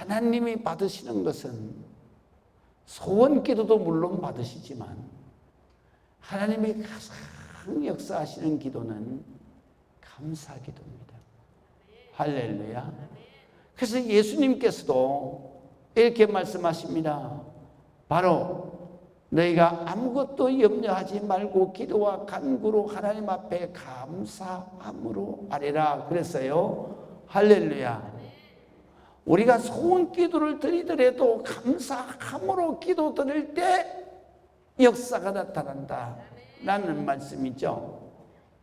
하나님이 받으시는 것은 소원 기도도 물론 받으시지만 하나님이 가장 역사하시는 기도는 감사 기도입니다. 할렐루야. 그래서 예수님께서도 이렇게 말씀하십니다. 바로 너희가 아무것도 염려하지 말고 기도와 간구로 하나님 앞에 감사함으로 아뢰라 그랬어요. 할렐루야. 우리가 소원 기도를 드리더라도 감사함으로 기도 드릴 때 역사가 나타난다 라는 말씀이죠.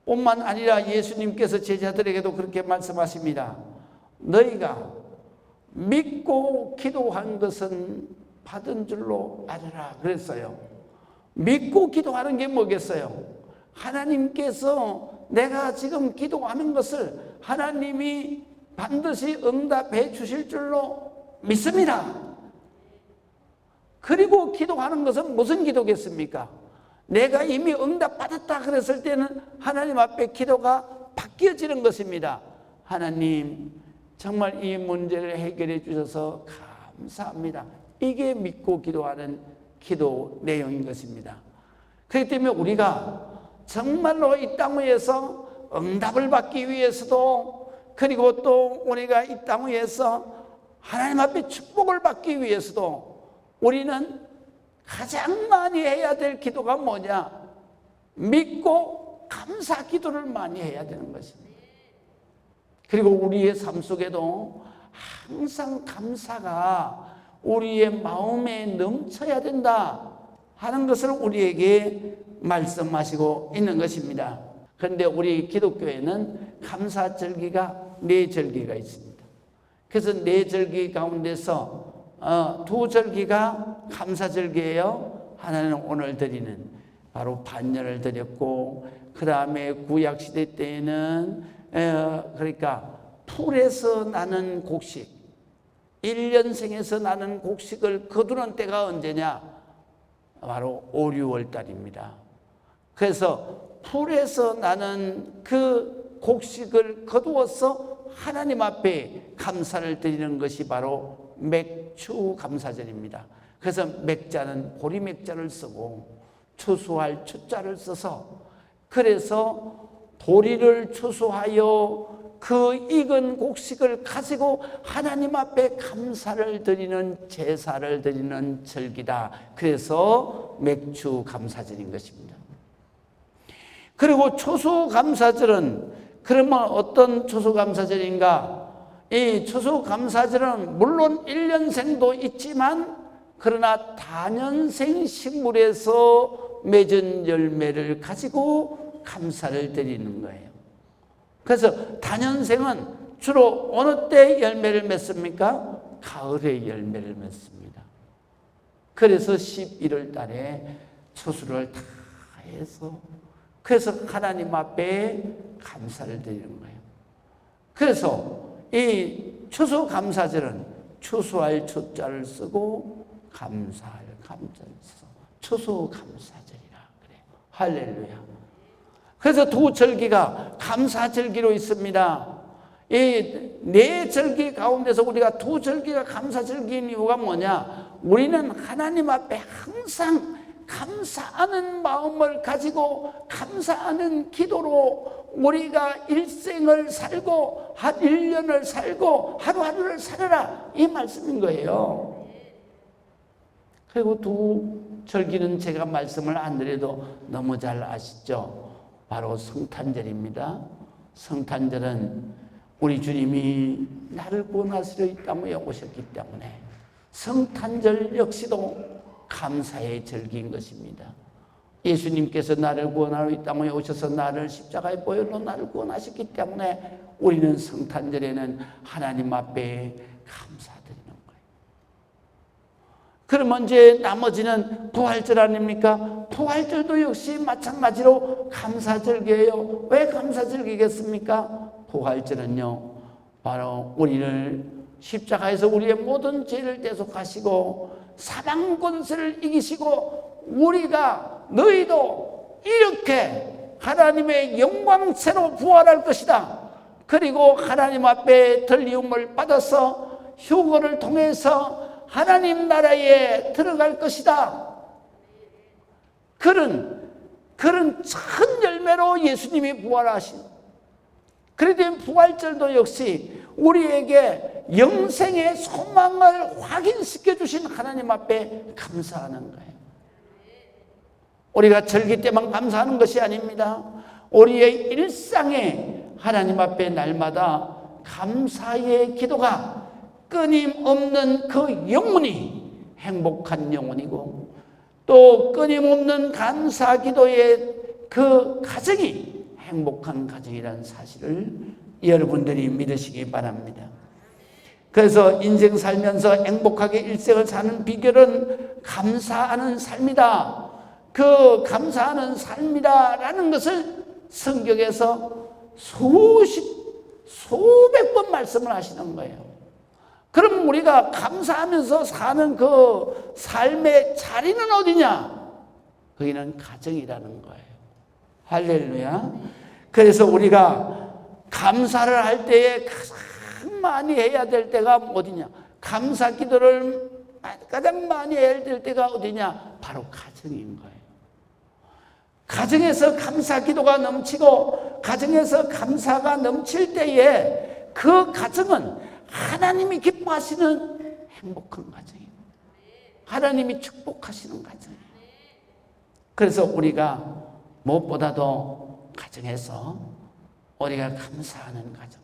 뿐만 아니라 예수님께서 제자들에게도 그렇게 말씀하십니다. 너희가 믿고 기도한 것은 받은 줄로 알아라 그랬어요. 믿고 기도하는 게 뭐겠어요? 하나님께서 내가 지금 기도하는 것을 하나님이 반드시 응답해 주실 줄로 믿습니다. 그리고 기도하는 것은 무슨 기도겠습니까? 내가 이미 응답받았다 그랬을 때는 하나님 앞에 기도가 바뀌어지는 것입니다. 하나님 정말 이 문제를 해결해 주셔서 감사합니다. 이게 믿고 기도하는 기도 내용인 것입니다. 그렇기 때문에 우리가 정말로 이 땅 위에서 응답을 받기 위해서도 그리고 또 우리가 이 땅 위에서 하나님 앞에 축복을 받기 위해서도 우리는 가장 많이 해야 될 기도가 뭐냐? 믿고 감사 기도를 많이 해야 되는 것입니다. 그리고 우리의 삶 속에도 항상 감사가 우리의 마음에 넘쳐야 된다 하는 것을 우리에게 말씀하시고 있는 것입니다. 그런데 우리 기독교에는 감사절기가 4절기가 있습니다. 그래서 4절기 가운데서 2절기가 감사절기예요. 하나는 오늘 드리는 바로 반년을 드렸고, 그 다음에 구약시대 때에는 그러니까 풀에서 나는 곡식, 1년생에서 나는 곡식을 거두는 때가 언제냐? 바로 5, 6월 달입니다. 그래서 풀에서 나는 그 곡식을 거두어서 하나님 앞에 감사를 드리는 것이 바로 맥추 감사절입니다. 그래서 맥자는 보리맥자를 쓰고 추수할 추자를 써서, 그래서 보리를 추수하여 그 익은 곡식을 가지고 하나님 앞에 감사를 드리는, 제사를 드리는 절기다. 그래서 맥추 감사절인 것입니다. 그리고 추수감사절은 그러면 어떤 추수감사절인가? 이 추수감사절은 물론 1년생도 있지만 그러나 다년생 식물에서 맺은 열매를 가지고 감사를 드리는 거예요. 그래서 다년생은 주로 어느 때 열매를 맺습니까? 가을에 열매를 맺습니다. 그래서 11월 달에 추수를 다 해서, 그래서 하나님 앞에 감사를 드리는 거예요. 그래서 이 추수감사절은 추수할 추자를 쓰고 감사할 감자를 써서 추수감사절이라 그래요. 할렐루야. 그래서 2절기가 감사절기로 있습니다. 이 4절기 가운데서 우리가 2절기가 감사절기인 이유가 뭐냐? 우리는 하나님 앞에 항상 감사하는 마음을 가지고 감사하는 기도로 우리가 일생을 살고 1년을 살고 하루하루를 살아라, 이 말씀인 거예요. 그리고 2절기는 제가 말씀을 안 드려도 너무 잘 아시죠? 바로 성탄절입니다. 성탄절은 우리 주님이 나를 구원하시려 이 땅에 오셨기 때문에 성탄절 역시도 감사의 절기인 것입니다. 예수님께서 나를 구원하러 이 땅에 오셔서 나를 십자가의 보혈로 나를 구원하셨기 때문에 우리는 성탄절에는 하나님 앞에 감사드리는 거예요. 그러면 이제 나머지는 부활절 아닙니까? 부활절도 역시 마찬가지로 감사절기예요. 왜 감사절기겠습니까? 부활절은요, 바로 우리를 십자가에서 우리의 모든 죄를 대속하시고 사망 권세를 이기시고 우리가, 너희도 이렇게 하나님의 영광체로 부활할 것이다. 그리고 하나님 앞에 들리움을 받아서 휴거를 통해서 하나님 나라에 들어갈 것이다. 그런 큰 열매로 예수님이 부활하신, 그래도 부활절도 역시 우리에게 영생의 소망을 확인시켜 주신 하나님 앞에 감사하는 거예요. 우리가 절기 때만 감사하는 것이 아닙니다. 우리의 일상에 하나님 앞에 날마다 감사의 기도가 끊임없는 그 영혼이 행복한 영혼이고, 또 끊임없는 감사 기도의 그 가정이 행복한 가정이라는 사실을 여러분들이 믿으시기 바랍니다. 그래서 인생 살면서 행복하게 일생을 사는 비결은 감사하는 삶이다. 그 감사하는 삶이다라는 것을 성경에서 수백 번 말씀을 하시는 거예요. 그럼 우리가 감사하면서 사는 그 삶의 자리는 어디냐? 거기는 가정이라는 거예요. 할렐루야. 그래서 우리가 감사를 할 때에 가장 많이 해야 될 때가 어디냐? 감사 기도를 가장 많이 해야 될 때가 어디냐? 바로 가정인 거예요. 가정에서 감사 기도가 넘치고 가정에서 감사가 넘칠 때에 그 가정은 하나님이 기뻐하시는 행복한 가정이에요. 하나님이 축복하시는 가정이에요. 그래서 우리가 무엇보다도 가정에서 우리가 감사하는 가정,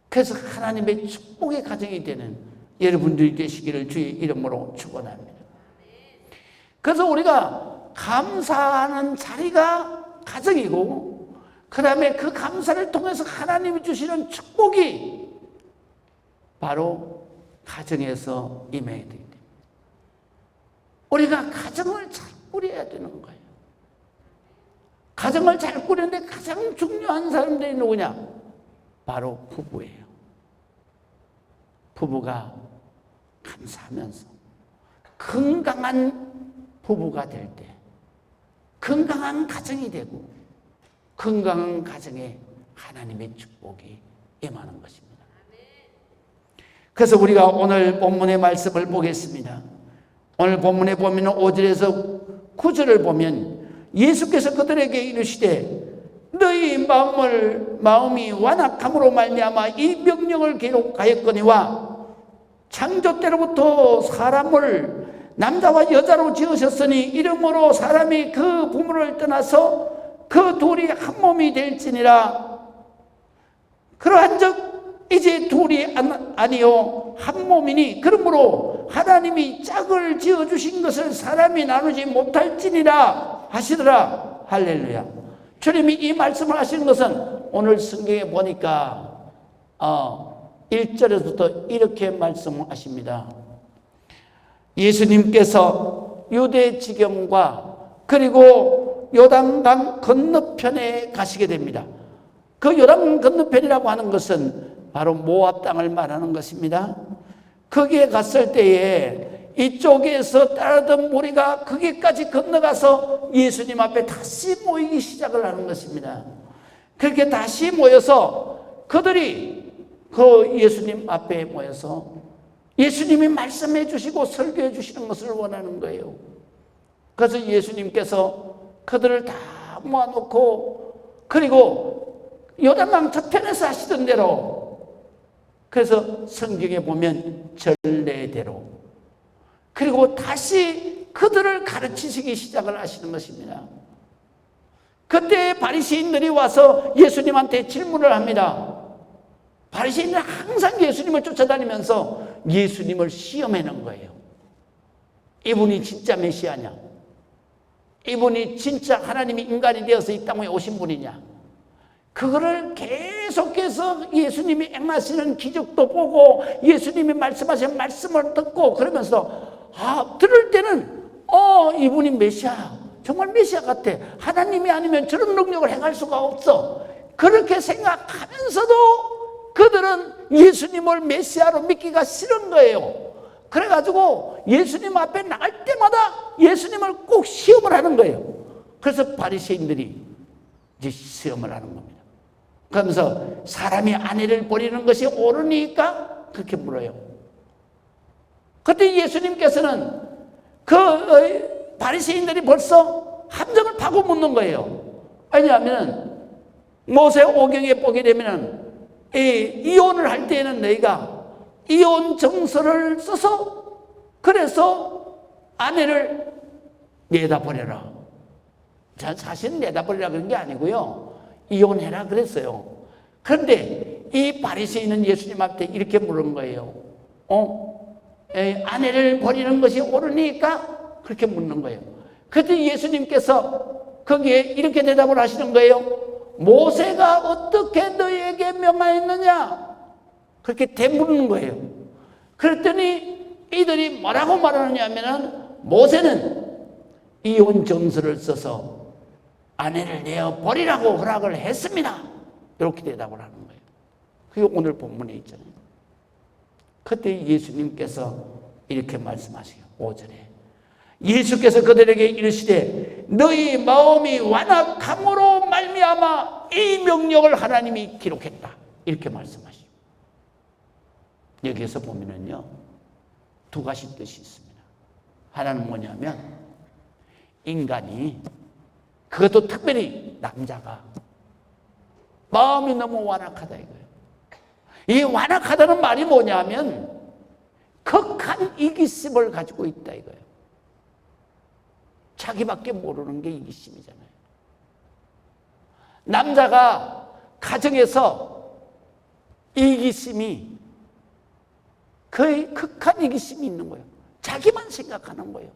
그래서 하나님의 축복의 가정이 되는 여러분들이 되시기를 주의 이름으로 축원합니다. 그래서 우리가 감사하는 자리가 가정이고, 그 다음에 그 감사를 통해서 하나님이 주시는 축복이 바로 가정에서 임해야 되기 때문에 우리가 가정을 잘 꾸려야 되는 거예요. 가정을 잘 꾸리는데 가장 중요한 사람들이 누구냐? 바로 부부예요. 부부가 감사하면서 건강한 부부가 될 때 건강한 가정이 되고, 건강한 가정에 하나님의 축복이 임하는 것입니다. 그래서 우리가 오늘 본문의 말씀을 보겠습니다. 오늘 본문에 보면 5절에서 9절을 보면 예수께서 그들에게 이르시되 너희 마음이 완악함으로 말미암아 이 명령을 기록하였거니와 창조 때로부터 사람을 남자와 여자로 지으셨으니 이러므로 사람이 그 부모를 떠나서 그 둘이 한 몸이 될지니라. 그러한즉 이제 둘이 아니요 한 몸이니 그러므로 하나님이 짝을 지어주신 것을 사람이 나누지 못할지니라 하시더라. 할렐루야. 주님이 이 말씀을 하시는 것은 오늘 성경에 보니까 1절에서부터 이렇게 말씀하십니다. 예수님께서 유대 지경과 그리고 요단강 건너편에 가시게 됩니다. 그 요단 건너편이라고 하는 것은 바로 모압 땅을 말하는 것입니다. 거기에 갔을 때에 이쪽에서 따르던 무리가 거기까지 건너가서 예수님 앞에 다시 모이기 시작을 하는 것입니다. 그렇게 다시 모여서 그들이 그 예수님 앞에 모여서 예수님이 말씀해 주시고 설교해 주시는 것을 원하는 거예요. 그래서 예수님께서 그들을 다 모아놓고, 그리고 요단강 저편에서 하시던 대로, 그래서 성경에 보면 전례대로, 그리고 다시 그들을 가르치시기 시작을 하시는 것입니다. 그때 바리새인들이 와서 예수님한테 질문을 합니다. 바리새인들은 항상 예수님을 쫓아다니면서 예수님을 시험해낸 거예요. 이분이 진짜 메시아냐? 이분이 진짜 하나님이 인간이 되어서 이 땅에 오신 분이냐? 그거를 계속해서 예수님이 행하시는 기적도 보고 예수님이 말씀하신 말씀을 듣고 그러면서 들을 때는 이분이 메시아, 정말 메시아 같아. 하나님이 아니면 저런 능력을 행할 수가 없어. 그렇게 생각하면서도 그들은 예수님을 메시아로 믿기가 싫은 거예요. 그래가지고 예수님 앞에 나갈 때마다 예수님을 꼭 시험을 하는 거예요. 그래서 바리새인들이 이제 시험을 하는 겁니다. 그러면서 사람이 아내를 버리는 것이 옳으니까 그렇게 물어요. 그때 예수님께서는 그 바리새인들이 벌써 함정을 파고 묻는 거예요. 왜냐하면 모세 오경에 보게 되면 이혼을 할 때에는 너희가 이혼 정서를 써서 그래서 아내를 내다 버려라. 사실은 내다 버리라 그런 게 아니고요. 이혼해라 그랬어요. 그런데 이 바리새인은 예수님 앞에 이렇게 물은 거예요. 아내를 버리는 것이 옳으니까 그렇게 묻는 거예요. 그때 예수님께서 거기에 이렇게 대답을 하시는 거예요. 모세가 어떻게 너에게 명하였느냐? 그렇게 되묻는 거예요. 그랬더니 이들이 뭐라고 말하느냐 하면은 모세는 이혼 정서를 써서 아내를 내어 버리라고 허락을 했습니다. 이렇게 대답을 하는 거예요. 그게 오늘 본문에 있잖아요. 그때 예수님께서 이렇게 말씀하시요 5절에 예수께서 그들에게 이르시되 너희 마음이 완악함으로 말미암아 이 명령을 하나님이 기록했다. 이렇게 말씀하시죠. 여기에서 보면은요, 두 가지 뜻이 있습니다. 하나는 뭐냐면 인간이, 그것도 특별히 남자가 마음이 너무 완악하다 이거예요. 이 완악하다는 말이 뭐냐면 극한 이기심을 가지고 있다 이거예요. 자기밖에 모르는 게 이기심이잖아요. 남자가 가정에서 이기심이 거의 극한 이기심이 있는 거예요. 자기만 생각하는 거예요.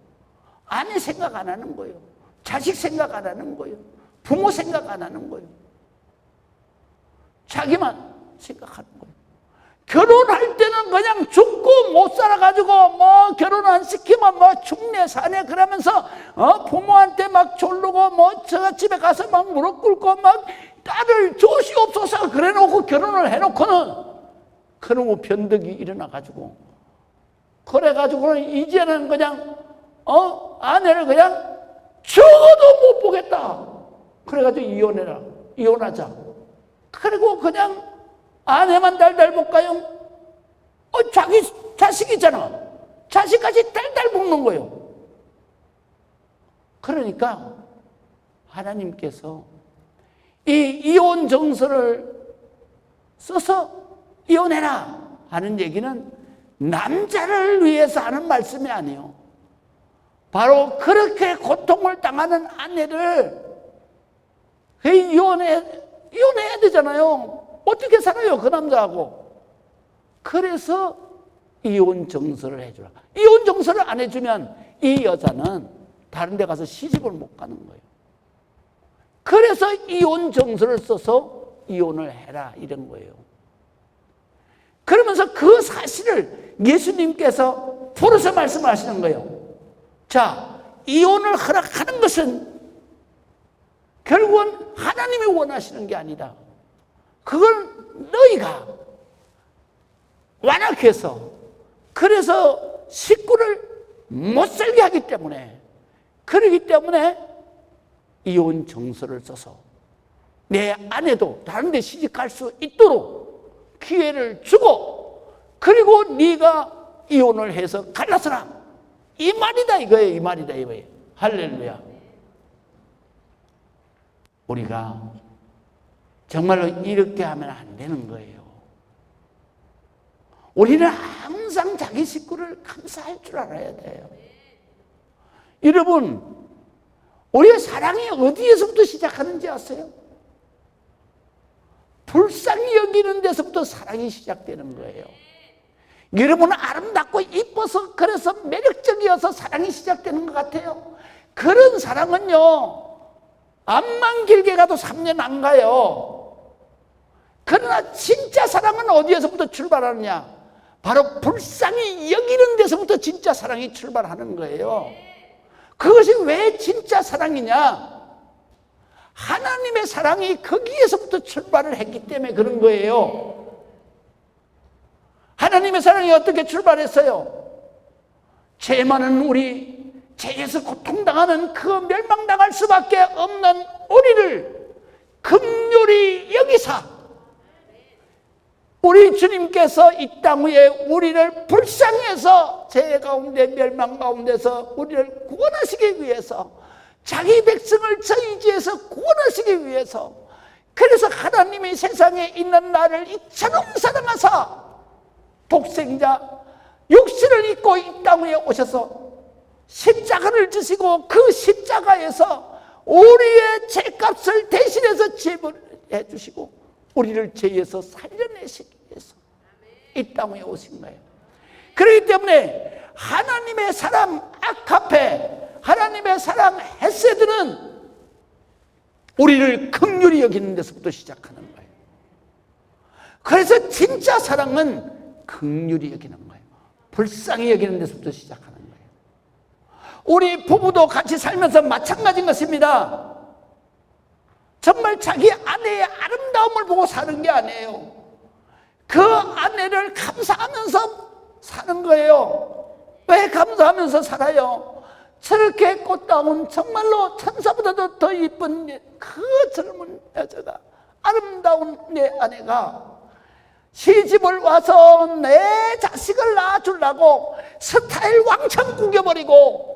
아내 생각 안 하는 거예요. 자식 생각 안 하는 거예요. 부모 생각 안 하는 거예요. 자기만 생각하는 거예요. 결혼할 때는 그냥 죽고 못 살아가지고 뭐 결혼 안 시키면 뭐 죽네 사네 그러면서 부모한테 막 졸르고 뭐 저 집에 가서 막 무릎 꿇고 막 딸을 조시옵소서 그래 놓고 결혼을 해놓고는 그놈의 변덕이 일어나 가지고 그래 가지고는 이제는 그냥 아내를 그냥 죽어도 못 보겠다. 그래 가지고 이혼해라. 이혼하자. 그리고 그냥 아내만 달달 볶아요. 자기 자식이잖아. 자식까지 달달 볶는 거예요. 그러니까 하나님께서 이 이혼 정서를 써서 이혼해라 하는 얘기는 남자를 위해서 하는 말씀이 아니에요. 바로 그렇게 고통을 당하는 아내를 이혼해야 되잖아요. 어떻게 살아요, 그 남자하고. 그래서 이혼 정서를 해주라. 이혼 정서를 안 해주면 이 여자는 다른 데 가서 시집을 못 가는 거예요. 그래서 이혼 정서를 써서 이혼을 해라 이런 거예요. 그러면서 그 사실을 예수님께서 풀어서 말씀하시는 거예요. 자, 이혼을 허락하는 것은 결국은 하나님이 원하시는 게 아니다. 그걸 너희가 완악해서 그래서 식구를 못 살게 하기 때문에 그러기 때문에 이혼 정서를 써서 내 아내도 다른 데 시집갈 수 있도록 기회를 주고 그리고 네가 이혼을 해서 갈라서라 이 말이다 이거예요. 이 말이다 이거예요. 할렐루야. 우리가 정말로 이렇게 하면 안 되는 거예요. 우리는 항상 자기 식구를 감사할 줄 알아야 돼요. 여러분, 우리의 사랑이 어디에서부터 시작하는지 아세요? 불쌍히 여기는 데서부터 사랑이 시작되는 거예요. 여러분은 아름답고 이뻐서 그래서 매력적이어서 사랑이 시작되는 것 같아요. 그런 사랑은요, 암만 길게 가도 3년 안 가요. 그러나 진짜 사랑은 어디에서부터 출발하느냐? 바로 불쌍히 여기는 데서부터 진짜 사랑이 출발하는 거예요. 그것이 왜 진짜 사랑이냐? 하나님의 사랑이 거기에서부터 출발을 했기 때문에 그런 거예요. 하나님의 사랑이 어떻게 출발했어요? 죄 많은 우리, 죄에서 고통당하는 그 멸망당할 수밖에 없는 우리를 긍휼히 여기사 우리 주님께서 이 땅 위에 우리를 불쌍해서 죄 가운데 멸망 가운데서 우리를 구원하시기 위해서, 자기 백성을 저희지에서 구원하시기 위해서, 그래서 하나님이 세상에 있는 나를 이처럼 사랑하사 독생자 육신을 입고 이 땅 위에 오셔서 십자가를 지시고 그 십자가에서 우리의 죄값을 대신해서 지불해 주시고 우리를 죄에서 살려내시기 위해서 이 땅 위에 오신 거예요. 그렇기 때문에 하나님의 사랑 아카페, 하나님의 사랑 헤세드는 우리를 긍휼히 여기는 데서부터 시작하는 거예요. 그래서 진짜 사랑은 긍휼히 여기는 거예요. 불쌍히 여기는 데서부터 시작하는 거예요. 우리 부부도 같이 살면서 마찬가지인 것입니다. 정말 자기 아내의 아름다움을 보고 사는 게 아니에요. 그 아내를 감사하면서 사는 거예요. 왜 감사하면서 살아요? 저렇게 꽃다운 정말로 천사보다도 더 이쁜 그 젊은 여자가, 아름다운 내 아내가 시집을 와서 내 자식을 낳아주려고 스타일 왕창 구겨버리고,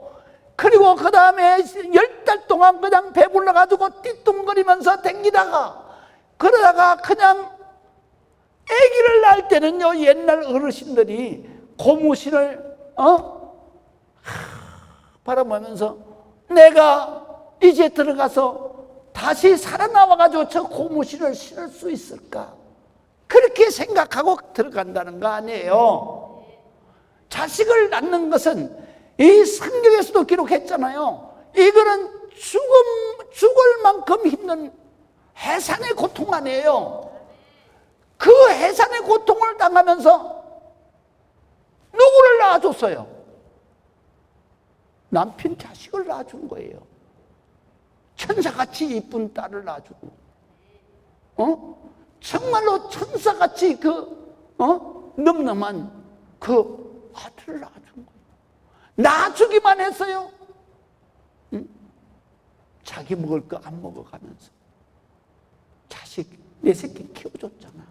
그리고 그 다음에 10달 동안 그냥 배불러가지고 띠뚱거리면서 댕기다가, 그러다가 그냥 아기를 낳을 때는요, 옛날 어르신들이 고무신을 바라보면서 내가 이제 들어가서 다시 살아나와가지고 저 고무신을 신을 수 있을까, 그렇게 생각하고 들어간다는 거 아니에요. 자식을 낳는 것은 이 성경에서도 기록했잖아요. 이거는 죽을 만큼 힘든 해산의 고통 아니에요. 그 해산의 고통을 당하면서 누구를 낳아줬어요? 남편 자식을 낳아준 거예요. 천사같이 이쁜 딸을 낳아주고, 정말로 천사같이 늠름한 그 아들을 낳아준 거예요. 낳아주기만 했어요. 자기 먹을 거 안 먹어가면서 자식, 내 새끼 키워줬잖아.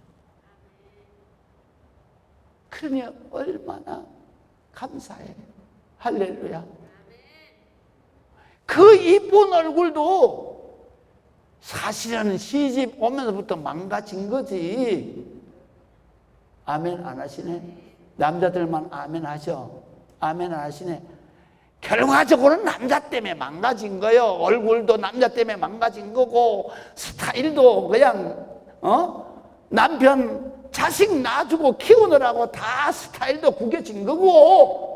그러니 얼마나 감사해. 할렐루야. 그 이쁜 얼굴도 사실은 시집 오면서부터 망가진 거지. 아멘 안 하시네? 남자들만 아멘 하셔. 아멘 안 하시네? 결과적으로는 남자 때문에 망가진 거예요. 얼굴도 남자 때문에 망가진 거고, 스타일도 그냥 남편 자식 낳아주고 키우느라고 다 스타일도 구겨진 거고,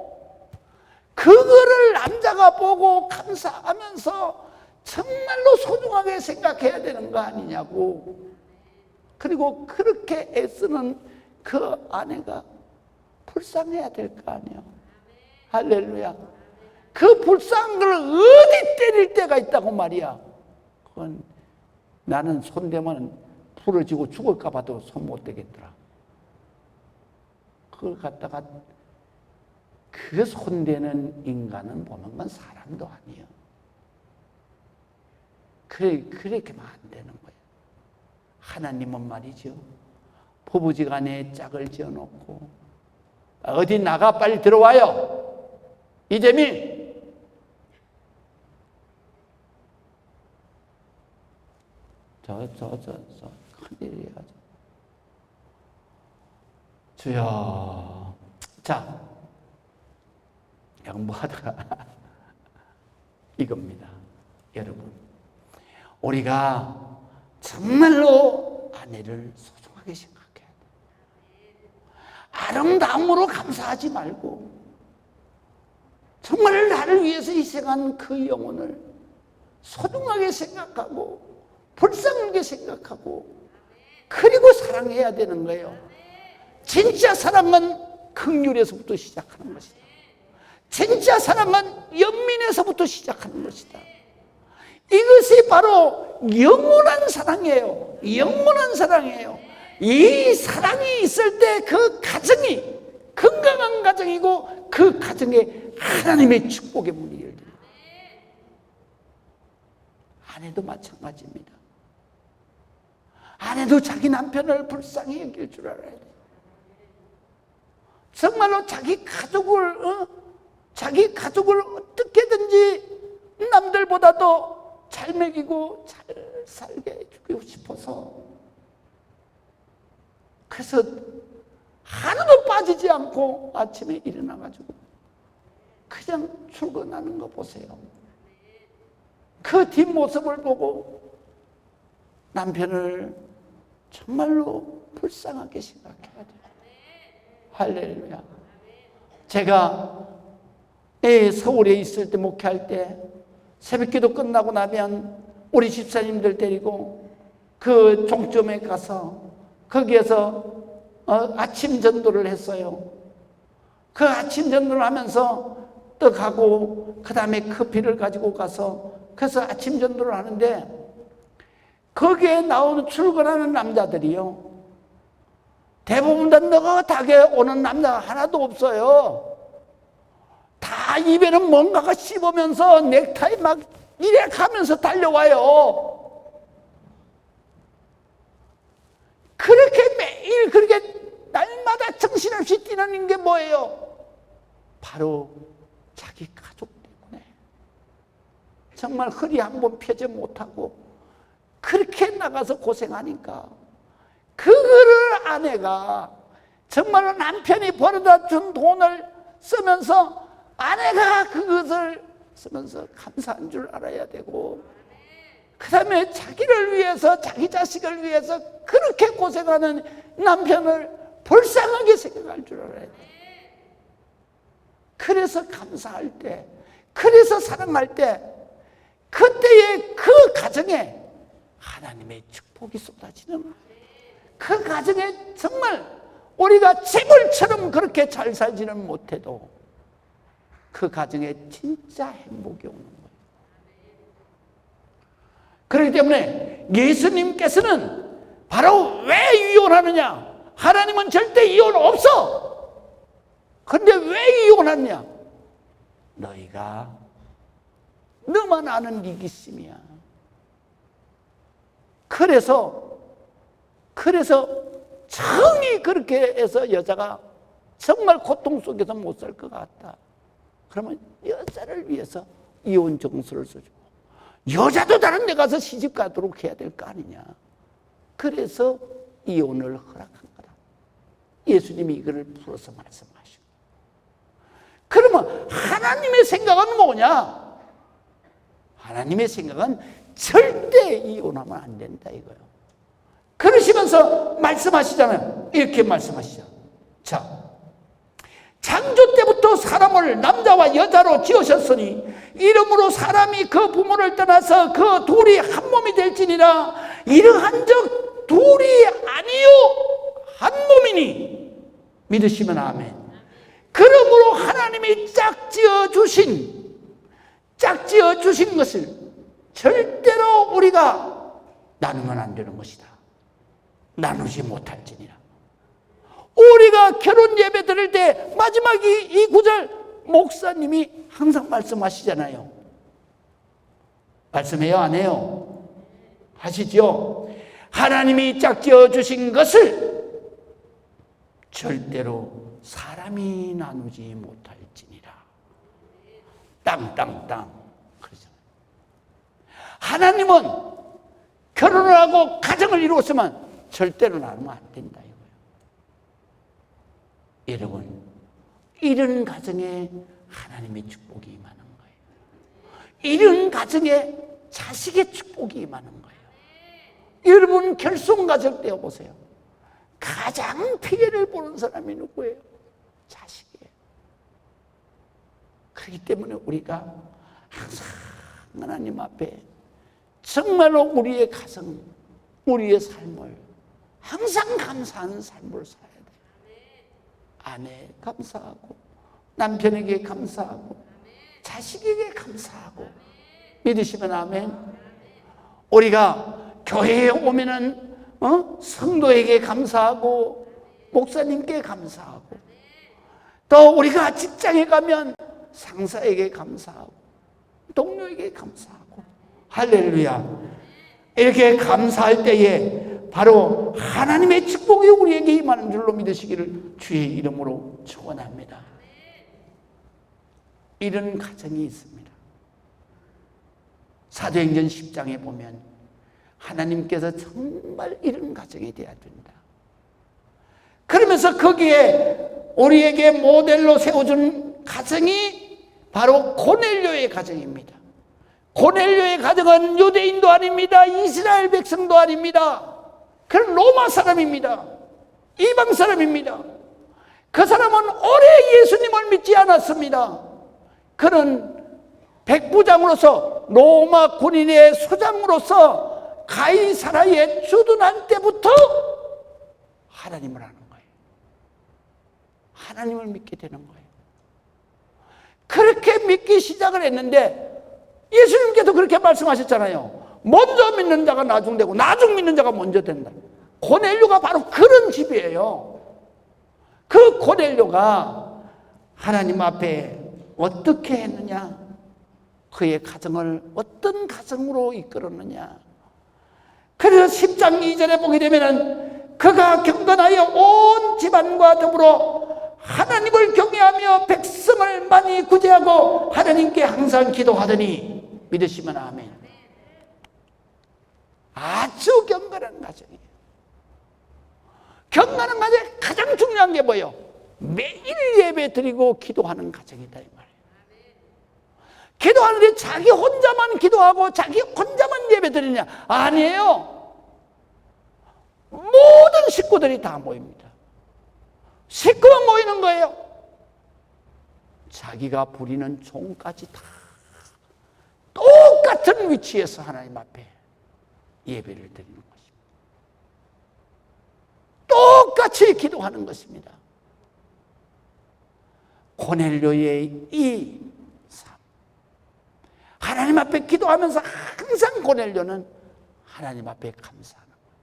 그거를 남자가 보고 감사하면서 정말로 소중하게 생각해야 되는 거 아니냐고. 그리고 그렇게 애쓰는 그 아내가 불쌍해야 될 거 아니에요. 할렐루야. 그 불쌍한 걸 어디 때릴 때가 있다고 말이야. 그건 나는 손대면 부러지고 죽을까 봐도 손 못 대겠더라. 그걸 갖다가 그 손대는 인간은 보는 건 사람도 아니에요. 그렇게 하면 안 되는 거예요. 하나님은 말이죠, 부부지간에 짝을 지어놓고 어디 나가 빨리 들어와요. 이재민. 큰일이야. 주여. 자, 양보하다가 이겁니다. 여러분, 우리가 정말로 아내를 소중하게 생각해야 돼. 아름다움으로 감사하지 말고 정말 나를 위해서 희생한 그 영혼을 소중하게 생각하고 불쌍하게 생각하고 그리고 사랑해야 되는 거예요. 진짜 사랑은 긍휼에서부터 시작하는 것이다. 진짜 사랑은 연민에서부터 시작하는 것이다. 이것이 바로 영원한 사랑이에요. 영원한 사랑이에요. 이 사랑이 있을 때 그 가정이 건강한 가정이고 그 가정에 하나님의 축복의 문이 열립니다. 아내도 마찬가지입니다. 아내도 자기 남편을 불쌍히 여길 줄 알아야 돼요. 정말로 자기 가족을 어떻게든지 남들보다도 잘 먹이고 잘 살게 해주고 싶어서, 그래서 하루도 빠지지 않고 아침에 일어나가지고 그냥 출근하는 거 보세요. 그 뒷모습을 보고 남편을 정말로 불쌍하게 생각해야 돼요. 할렐루야. 제가 서울에 있을 때, 목회할 때 새벽기도 끝나고 나면 우리 집사님들 데리고 그 종점에 가서 거기에서 아침 전도를 했어요. 그 아침 전도를 하면서 떡하고 그 다음에 커피를 가지고 가서 그래서 아침 전도를 하는데, 거기에 나오는 출근하는 남자들이요, 대부분 다 느긋하게 오는 남자가 하나도 없어요. 다 입에는 뭔가가 씹으면서 넥타이 막 이래 가면서 달려와요. 그렇게 매일 그렇게 날마다 정신없이 뛰는 게 뭐예요? 바로 자기 가족 때문에 정말 허리 한 번 펴지 못하고 그렇게 나가서 고생하니까, 그거를 아내가 정말로 남편이 벌어다 준 돈을 쓰면서 아내가 그것을 쓰면서 감사한 줄 알아야 되고, 그 다음에 자기를 위해서, 자기 자식을 위해서 그렇게 고생하는 남편을 불쌍하게 생각할 줄 알아야 돼. 그래서 감사할 때, 그래서 사랑할 때, 그때의 그 가정에 하나님의 축복이 쏟아지는, 그 가정에 정말 우리가 재물처럼 그렇게 잘 살지는 못해도 그 가정에 진짜 행복이 오는 거예요. 그렇기 때문에 예수님께서는 바로 왜 이혼하느냐? 하나님은 절대 이혼 없어. 그런데 왜 이혼하느냐? 너희가 너만 아는 이기심이야. 그래서 정이 그렇게 해서 여자가 정말 고통 속에서 못 살 것 같다. 그러면 여자를 위해서 이혼 정서를 써주고, 여자도 다른 데 가서 시집 가도록 해야 될 거 아니냐. 그래서 이혼을 허락한 거다. 예수님이 이거를 풀어서 말씀하시고. 그러면 하나님의 생각은 뭐냐? 하나님의 생각은 절대 이혼하면 안 된다 이거예요. 그러시면서 말씀하시잖아요. 이렇게 말씀하시죠. 자, 창조 때부터 사람을 남자와 여자로 지으셨으니 이러므로 사람이 그 부모를 떠나서 그 둘이 한 몸이 될지니라. 이러한 적 둘이 아니요 한 몸이니 믿으시면 아멘. 그러므로 하나님이 짝지어 주신 것을 절대로 우리가 나누면 안 되는 것이다. 나누지 못할지니라. 우리가 결혼 예배 드릴 때 마지막 이 구절 목사님이 항상 말씀하시잖아요. 말씀해요, 안 해요? 하시죠? 하나님이 짝지어 주신 것을 절대로 사람이 나누지 못할지니라. 땅땅땅. 그러잖아요. 하나님은 결혼을 하고 가정을 이루었으면 절대로 나누면 안 된다 이거예요. 여러분, 이런 가정에 하나님의 축복이 임하는 거예요. 이런 가정에 자식의 축복이 임하는 거예요. 여러분, 결손가정 떼어보세요. 가장 피해를 보는 사람이 누구예요? 자식이에요. 그렇기 때문에 우리가 항상 하나님 앞에 정말로 우리의 가정, 우리의 삶을 항상 감사하는 삶을 살아야 돼요. 아내에 감사하고, 남편에게 감사하고, 자식에게 감사하고. 믿으시면 아멘. 우리가 교회에 오면은 성도에게 감사하고, 목사님께 감사하고, 또 우리가 직장에 가면 상사에게 감사하고, 동료에게 감사하고. 할렐루야. 이렇게 감사할 때에 바로 하나님의 축복이 우리에게 임하는 줄로 믿으시기를 주의 이름으로 축원합니다. 이런 가정이 있습니다. 사도행전 10장에 보면 하나님께서 정말 이런 가정이 되어야 된다. 그러면서 거기에 우리에게 모델로 세워준 가정이 바로 고넬료의 가정입니다. 고넬료의 가정은 유대인도 아닙니다. 이스라엘 백성도 아닙니다. 그는 로마 사람입니다. 이방 사람입니다. 그 사람은 오래 예수님을 믿지 않았습니다. 그는 백부장으로서 로마 군인의 소장으로서 가이사라에 주둔한 때부터 하나님을 아는 거예요. 하나님을 믿게 되는 거예요. 그렇게 믿기 시작을 했는데 예수님께서 그렇게 말씀하셨잖아요. 먼저 믿는 자가 나중 되고 나중 믿는 자가 먼저 된다. 고넬료가 바로 그런 집이에요. 그 고넬료가 하나님 앞에 어떻게 했느냐, 그의 가정을 어떤 가정으로 이끌었느냐. 그래서 10장 2절에 보게 되면은 그가 경건하여 온 집안과 더불어 하나님을 경외하며 백성을 많이 구제하고 하나님께 항상 기도하더니, 믿으시면 아멘. 아주 경건한 가정이에요. 경건한 가정에 가장 중요한 게 뭐예요? 매일 예배 드리고 기도하는 가정이다 이 말이에요. 기도하는데 자기 혼자만 기도하고 자기 혼자만 예배 드리냐? 아니에요. 모든 식구들이 다 모입니다. 식구가 모이는 거예요. 자기가 부리는 종까지 다 똑같은 위치에서 하나님 앞에 예배를 드리는 것입니다. 똑같이 기도하는 것입니다. 고넬료의 이 삶, 하나님 앞에 기도하면서 항상 고넬료는 하나님 앞에 감사하는 거예요.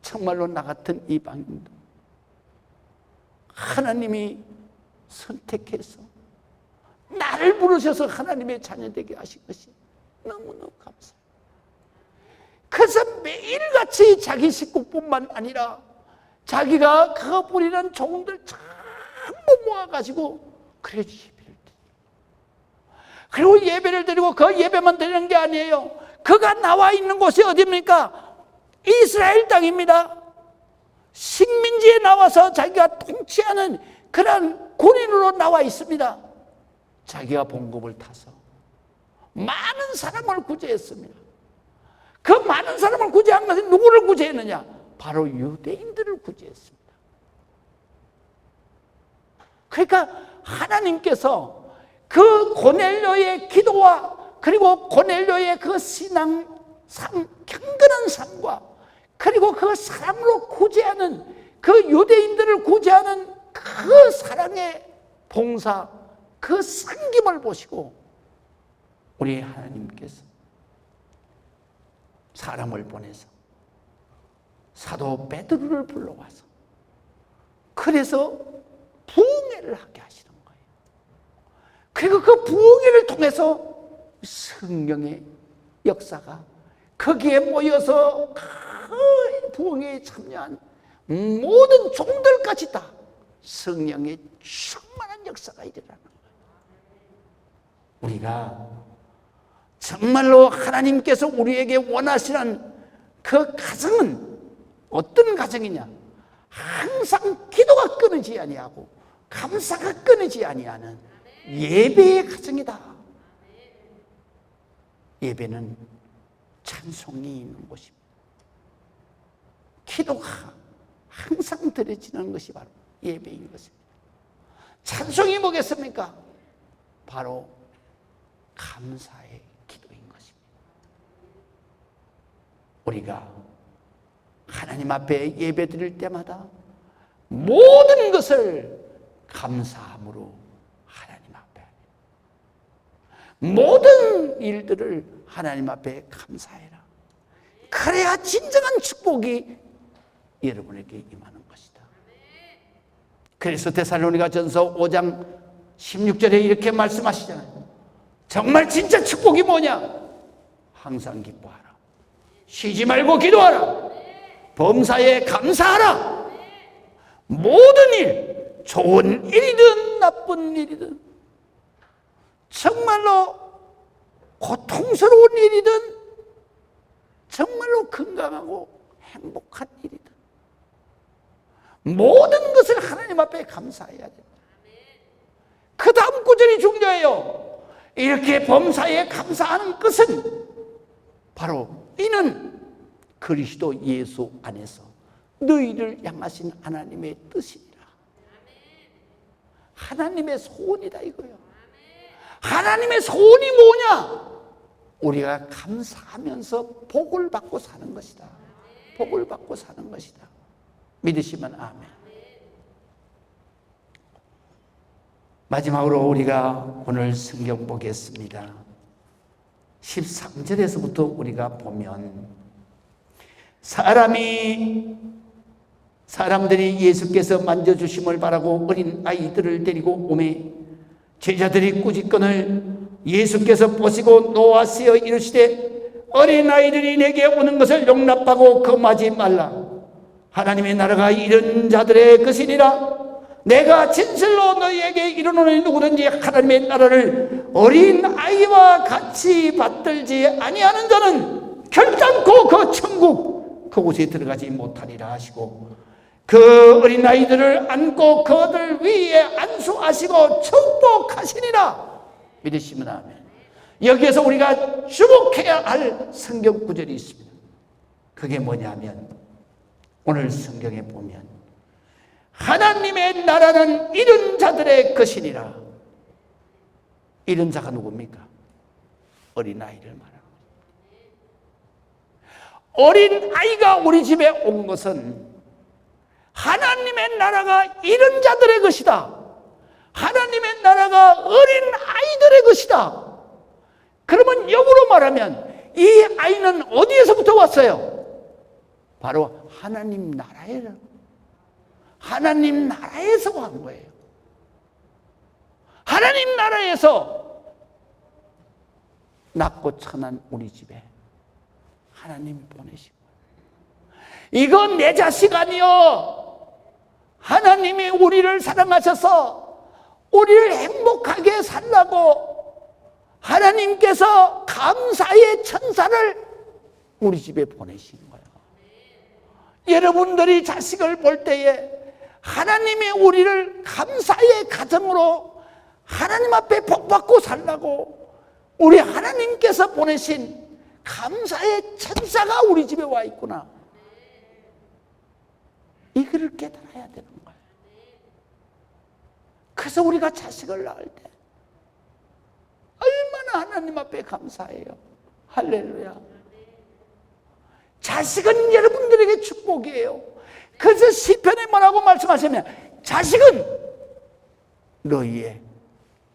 정말로 나 같은 이방인도 하나님이 선택해서 나를 부르셔서 하나님의 자녀 되게 하신 것이 너무너무 감사해요. 그래서 매일같이 자기 식구뿐만 아니라 자기가 그 부리는 종들 전부 모아가지고 그래 예배를 드리고, 그리고 예배를 드리고 그 예배만 드리는 게 아니에요. 그가 나와 있는 곳이 어디입니까? 이스라엘 땅입니다. 식민지에 나와서 자기가 통치하는 그런 군인으로 나와 있습니다. 자기가 봉급을 타서 많은 사람을 구제했습니다. 그 많은 사람을 구제한 것은 누구를 구제했느냐? 바로 유대인들을 구제했습니다. 그러니까 하나님께서 그 고넬료의 기도와 그리고 고넬료의 그 신앙 삶, 경건한 삶과 그리고 그 사랑으로 구제하는, 그 유대인들을 구제하는 그 사랑의 봉사, 그 섬김을 보시고 우리 하나님께서 사람을 보내서 사도 베드로를 불러와서 그래서 부흥회를 하게 하시는 거예요. 그리고 그 부흥회를 통해서 성령의 역사가 거기에 모여서 그 부흥회에 참여한 모든 종들까지 다 성령의 충만한 역사가 일어나는 거예요. 우리가 정말로 하나님께서 우리에게 원하시는 그 가정은 어떤 가정이냐? 항상 기도가 끊이지 아니하고 감사가 끊이지 아니하는 예배의 가정이다. 예배는 찬송이 있는 곳입니다. 기도가 항상 드려지는 것이 바로 예배인 것입니다. 찬송이 뭐겠습니까? 바로 감사의 기도인 것입니다. 우리가 하나님 앞에 예배 드릴 때마다 모든 것을 감사함으로 하나님 앞에, 모든 일들을 하나님 앞에 감사해라. 그래야 진정한 축복이 여러분에게 임하는 것이다. 그래서 데살로니가전서 5장 16절에 이렇게 말씀하시잖아요. 정말 진짜 축복이 뭐냐? 항상 기뻐하라. 쉬지 말고 기도하라. 범사에 감사하라. 모든 일, 좋은 일이든 나쁜 일이든, 정말로 고통스러운 일이든 정말로 건강하고 행복한 일이든 모든 것을 하나님 앞에 감사해야 된다. 그 다음 구절이 중요해요. 이렇게 범사에 감사하는 것은 바로 이는 그리스도 예수 안에서 너희를 향하신 하나님의 뜻이니라. 하나님의 소원이다 이거예요. 하나님의 소원이 뭐냐? 우리가 감사하면서 복을 받고 사는 것이다. 복을 받고 사는 것이다. 믿으시면 아멘. 마지막으로 우리가 오늘 성경 보겠습니다. 13절에서부터 우리가 보면 사람들이 예수께서 만져주심을 바라고 어린 아이들을 데리고 오매 제자들이 꾸짖건을 예수께서 보시고 노하시어 이르시되 어린 아이들이 내게 오는 것을 용납하고 금하지 말라. 하나님의 나라가 이런 자들의 것이니라. 내가 진실로 너희에게 이르노니 누구든지 하나님의 나라를 어린 아이와 같이 받들지 아니하는 자는 결단코 그 천국 그곳에 들어가지 못하리라 하시고 그 어린 아이들을 안고 그들 위에 안수하시고 축복하시니라. 믿으시면 아멘. 여기에서 우리가 주목해야 할 성경 구절이 있습니다. 그게 뭐냐면 오늘 성경에 보면 하나님의 나라는 이런 자들의 것이니라. 이런 자가 누굽니까? 어린아이를 말합니다. 어린아이가 우리 집에 온 것은 하나님의 나라가 이런 자들의 것이다. 하나님의 나라가 어린 아이들의 것이다. 그러면 역으로 말하면 이 아이는 어디에서부터 왔어요? 바로 하나님 나라예요. 하나님 나라에서 온 거예요. 하나님 나라에서 낳고 천한 우리 집에 하나님이 보내신 거예요. 이건 내 자식 아니요. 하나님이 우리를 사랑하셔서 우리를 행복하게 살라고 하나님께서 감사의 천사를 우리 집에 보내신 거예요. 여러분들이 자식을 볼 때에 하나님이 우리를 감사의 가정으로 하나님 앞에 복받고 살라고 우리 하나님께서 보내신 감사의 천사가 우리 집에 와 있구나. 이거를 깨달아야 되는 거예요. 그래서 우리가 자식을 낳을 때 얼마나 하나님 앞에 감사해요. 할렐루야. 자식은 여러분들에게 축복이에요. 그래서 시편에 뭐라고 말씀하시면 자식은 너희의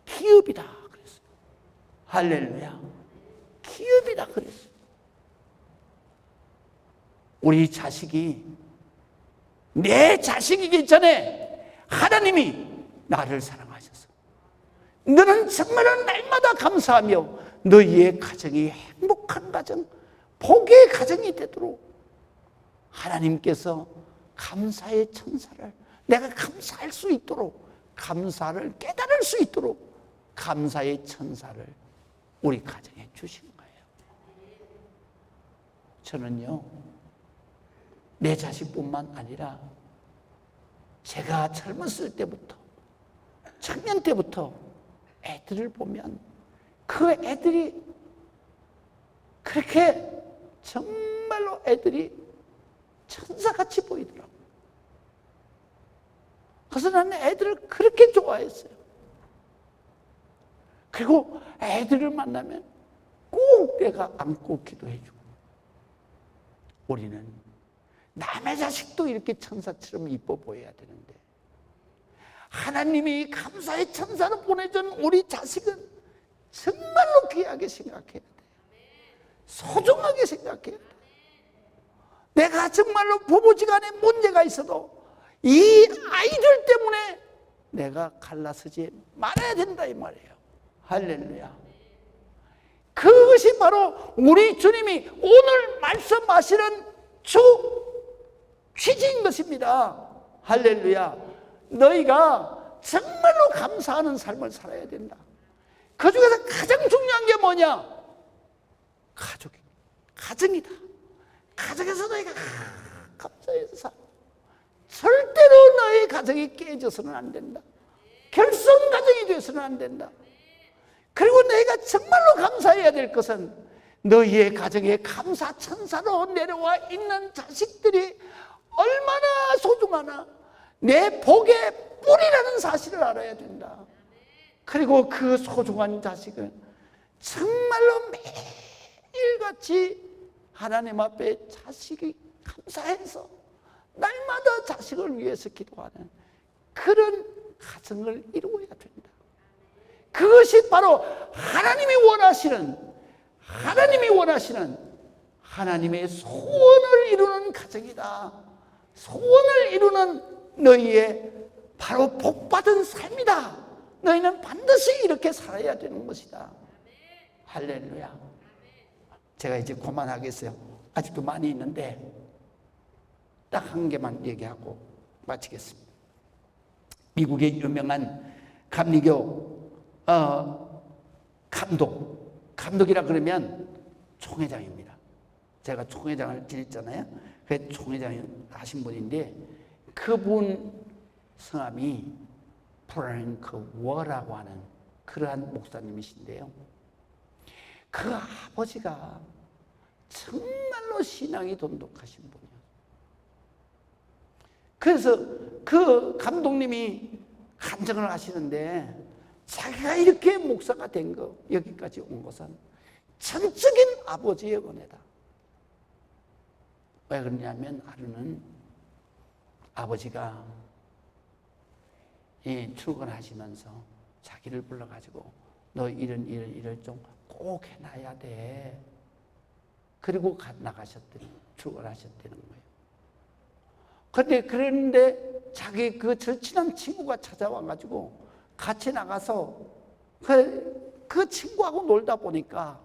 기업이다 그랬어요. 할렐루야. 기업이다 그랬어요. 우리 자식이 내 자식이기 전에 하나님이 나를 사랑하셔서 너는 정말로 날마다 감사하며 너희의 가정이 행복한 가정, 복의 가정이 되도록 하나님께서 감사의 천사를 내가 감사할 수 있도록 감사를 깨달을 수 있도록 감사의 천사를 우리 가정에 주신 거예요. 저는요 내 자식뿐만 아니라 제가 젊었을 때부터 청년 때부터 애들을 보면 그 애들이 그렇게 정말로 애들이 천사같이 보이더라고요. 그래서 나는 애들을 그렇게 좋아했어요. 그리고 애들을 만나면 꼭 내가 안고 기도해주고 우리는 남의 자식도 이렇게 천사처럼 이뻐 보여야 되는데 하나님이 감사의 천사를 보내준 우리 자식은 정말로 귀하게 생각해야 돼요. 소중하게 생각해야 돼요. 내가 정말로 부부지간에 문제가 있어도 이 아이들 때문에 내가 갈라서지 말아야 된다 이 말이에요. 할렐루야. 그것이 바로 우리 주님이 오늘 말씀하시는 주 취지인 것입니다. 할렐루야. 너희가 정말로 감사하는 삶을 살아야 된다. 그 중에서 가장 중요한 게 뭐냐? 가정이다. 가정에서 너희가 감사해서 살아. 절대로 너희 가정이 깨져서는 안 된다. 결손 가정이 되어서는 안 된다. 그리고 너희가 정말로 감사해야 될 것은 너희의 가정에 감사 천사로 내려와 있는 자식들이 얼마나 소중하나 내 복의 뿌리라는 사실을 알아야 된다. 그리고 그 소중한 자식은 정말로 매일같이 하나님 앞에 자식이 감사해서 날마다 자식을 위해서 기도하는 그런 가정을 이루어야 된다. 그것이 바로 하나님이 원하시는 하나님의 소원을 이루는 가정이다. 소원을 이루는 너희의 바로 복받은 삶이다. 너희는 반드시 이렇게 살아야 되는 것이다. 할렐루야. 제가 이제 그만하겠어요. 아직도 많이 있는데 딱 한 개만 얘기하고 마치겠습니다. 미국의 유명한 감리교 감독이라 그러면 총회장입니다. 제가 총회장을 지냈잖아요. 그 총회장을 하신 분인데 그분 성함이 프랭크 워라고 하는 그러한 목사님이신데요. 그 아버지가 정말로 신앙이 돈독하신 분이에요. 그래서 그 감독님이 간증을 하시는데 자기가 이렇게 목사가 된 거, 여기까지 온 것은 전적인 아버지의 은혜다. 왜 그러냐면 하루는 아버지가 출근하시면서 자기를 불러가지고 너 이런 일을 좀 꼭 해놔야 돼. 그리고 출근하셨다는 거예요. 그런데 자기 그 절친한 친구가 찾아와가지고 같이 나가서 그 친구하고 놀다 보니까